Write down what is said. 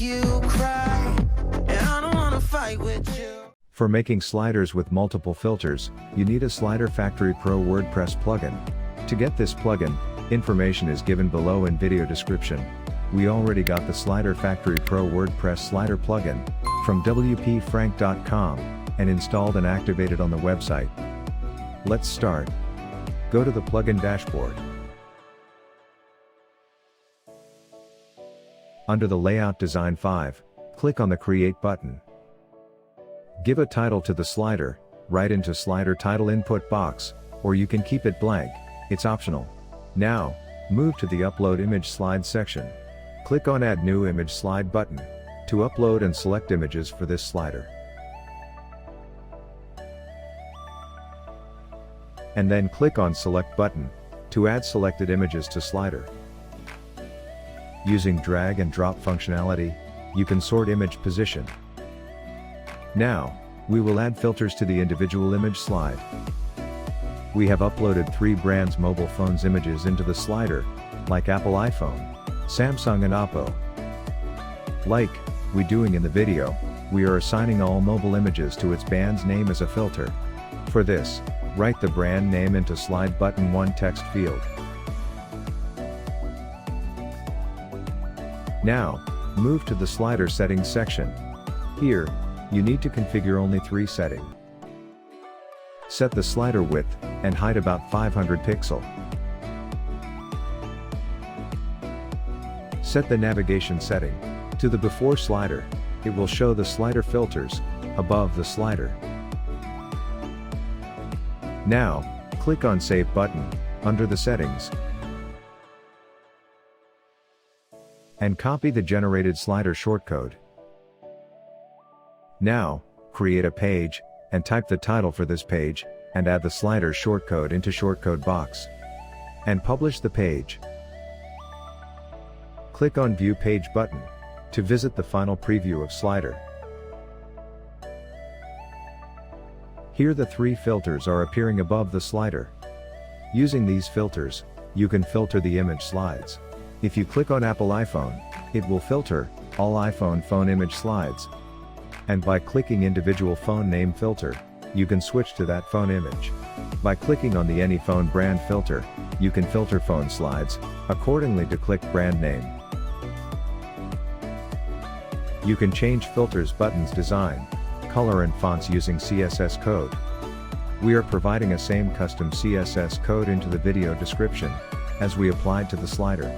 you cry, and I don't wanna fight with you. For making sliders with multiple filters, you need a Slider Factory Pro WordPress plugin. To get this plugin, information is given below in video description. We already got the Slider Factory Pro WordPress Slider plugin from WPfrank.com and installed and activated on the website. Let's start. Go to the plugin dashboard. Under the Layout Design 5, click on the Create button. Give a title to the slider, write into Slider Title input box, or you can keep it blank, it's optional. Now, move to the Upload Image Slide section. Click on Add New Image Slide button, to upload and select images for this slider. And then click on Select button, to add selected images to slider. Using drag and drop functionality, you can sort image position. Now, we will add filters to the individual image slide. We have uploaded 3 brands' mobile phones images into the slider, like Apple iPhone, Samsung and Oppo. Like we doing in the video, we are assigning all mobile images to its band's name as a filter. For this, write the brand name into Slide Button 1 text field. Now, move to the Slider Settings section. Here, you need to configure only 3 settings. Set the slider width and height about 500 pixel. Set the navigation setting to the Before slider. It will show the slider filters above the slider. Now, click on Save button under the settings and copy the generated slider shortcode. Now, create a page, and type the title for this page, and add the slider shortcode into shortcode box. And publish the page. Click on View Page button, to visit the final preview of slider. Here the 3 filters are appearing above the slider. Using these filters, you can filter the image slides. If you click on Apple iPhone, it will filter all iPhone phone image slides. And by clicking individual phone name filter, you can switch to that phone image. By clicking on the Any Phone Brand filter, you can filter phone slides, accordingly to click brand name. You can change filters buttons design, color and fonts using CSS code. We are providing a same custom CSS code into the video description, as we applied to the slider.